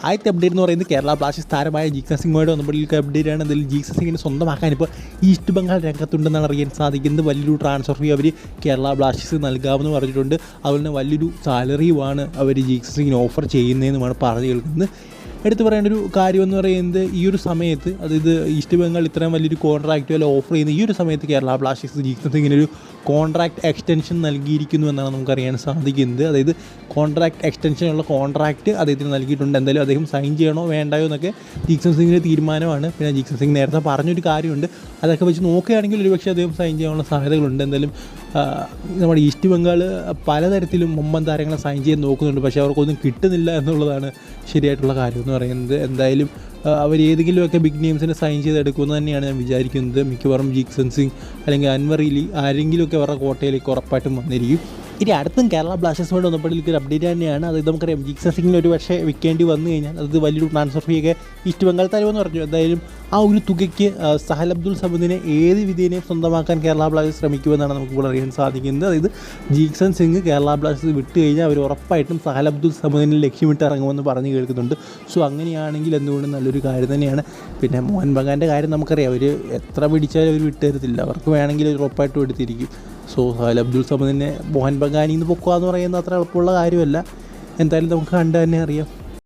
ആദ്യത്തെ അപ്ഡേറ്റ് എന്ന് പറയുന്നത് കേരള ബ്ലാസ്റ്റേഴ്സ് താരമായ ജിക്സൺ സിംഗുമായിട്ട് വന്നപ്പോഴേക്ക് അപ്ഡേറ്റാണ്. അതിൽ ജിക്സൺ സിംഗിനെ സ്വന്തമാക്കാൻ ഇപ്പോൾ ഈസ്റ്റ് ബംഗാൾ രംഗത്തുണ്ടെന്നാണ് അറിയാൻ സാധിക്കുന്നത്. വലിയൊരു ട്രാൻസ്ഫർ ഫീ അവർ കേരള ബ്ലാസ്റ്റേഴ്സ് നൽകാമെന്ന് പറഞ്ഞിട്ടുണ്ട്. അതുപോലെ തന്നെ വലിയൊരു സാലറിയുമാണ് അവർ ജിക്സൺ സിംഗിന് ഓഫർ ചെയ്യുന്നതെന്നുമാണ് പറഞ്ഞു കേൾക്കുന്നത്. എടുത്തു പറയേണ്ട ഒരു കാര്യമെന്ന് പറയുന്നത് ഈ ഒരു സമയത്ത്, അതായത് ഈസ്റ്റ് ബംഗാൾ ഇത്രയും വലിയൊരു കോൺട്രാക്റ്റ് വല്ല ഓഫർ ചെയ്യുന്ന ഈ ഒരു സമയത്ത് Kerala Blasters Jickson സിംഗിനൊരു contract extension നൽകിയിരിക്കുന്നു എന്നാണ് നമുക്കറിയാൻ സാധിക്കുന്നത്. അതായത് കോൺട്രാക്റ്റ് എക്സ്റ്റൻഷനുള്ള കോൺട്രാക്റ്റ് അദ്ദേഹത്തിന് നൽകിയിട്ടുണ്ട്. എന്തായാലും അദ്ദേഹം സൈൻ ചെയ്യണോ വേണ്ടായോ എന്നൊക്കെ ജിക്സൺ സിംഗിൻ്റെ തീരുമാനമാണ്. പിന്നെ ജിക്സൺ സിംഗ് നേരത്തെ പറഞ്ഞൊരു കാര്യമുണ്ട്, അതൊക്കെ വെച്ച് നോക്കുകയാണെങ്കിൽ ഒരുപക്ഷെ അദ്ദേഹം സൈൻ ചെയ്യാനുള്ള സാധ്യതകളുണ്ട്. എന്തായാലും നമ്മുടെ ഈസ്റ്റ് ബംഗാൾ പലതരത്തിലും മുമ്പൻ താരങ്ങളെ സൈൻ ചെയ്യാൻ നോക്കുന്നുണ്ട്, പക്ഷേ അവർക്കൊന്നും കിട്ടുന്നില്ല എന്നുള്ളതാണ് ശരിയായിട്ടുള്ള കാര്യം എന്ന് പറയുന്നത്. എന്തായാലും അവർ ഏതെങ്കിലുമൊക്കെ ബിഗ് നെയിംസിനെ സൈൻ ചെയ്തെടുക്കുമെന്ന് തന്നെയാണ് ഞാൻ വിചാരിക്കുന്നത്. മിക്കവാറും ജിക്സൺ സിംഗ് അല്ലെങ്കിൽ അൻവർ അലി ആരെങ്കിലുമൊക്കെ അവരുടെ കോട്ടയിലേക്ക് ഉറപ്പായിട്ടും വന്നിരിക്കും. ഇനി അടുത്തും കേരള ബ്ലാസ്റ്റേഴ്സുമായിട്ട് വന്നപ്പോഴേക്ക് ഒരു അപ്ഡേറ്റ് തന്നെയാണ്. അതായത് നമുക്കറിയാം ജിക്സൺ സിംഗിന് ഒരു പക്ഷേ വിൽക്കേണ്ടി വന്നു കഴിഞ്ഞാൽ അത് വലിയൊരു ട്രാൻസ്ഫർ ഫീയൊക്കെ ഈസ്റ്റ് ബംഗാൾ തരുമെന്ന് പറഞ്ഞു. എന്തായാലും ആ ഒരു തുകയ്ക്ക് സഹൽ അബ്ദുൾ സമദിനെ ഏത് വിധേനയും സ്വന്തമാക്കാൻ കേരള ബ്ലാസ്റ്റേഴ്സ് ശ്രമിക്കുമെന്നാണ് നമുക്കിപ്പോൾ അറിയാൻ സാധിക്കുന്നത്. അതായത് ജിക്സൺ സിംഗ് കേരള ബ്ലാസ്റ്റേഴ്സ് വിട്ട് കഴിഞ്ഞാൽ അവർ ഉറപ്പായിട്ടും സഹൽ അബ്ദുൾ സമദിനെ ലക്ഷ്യമിട്ട് ഇറങ്ങുമെന്ന് പറഞ്ഞ് കേൾക്കുന്നുണ്ട്. സോ അങ്ങനെയാണെങ്കിൽ എന്തുകൊണ്ടും നല്ലൊരു കാര്യം തന്നെയാണ്. പിന്നെ മോഹൻ ബഗാൻ്റെ കാര്യം നമുക്കറിയാം, അവർ എത്ര പിടിച്ചാലും അവർ വിട്ടു തരത്തില്ല, അവർക്ക് വേണമെങ്കിൽ അവർ ഉറപ്പായിട്ടും എടുത്തിരിക്കും. സോ സഹൽ അബ്ദുൾ സമദിനെ മോഹൻ ബഗാനിൽ നിന്ന് പൊക്കുക എന്ന് പറയുന്നത് അത്ര എളുപ്പമുള്ള കാര്യമല്ല. എന്തായാലും നമുക്ക് കണ്ടു തന്നെ അറിയാം.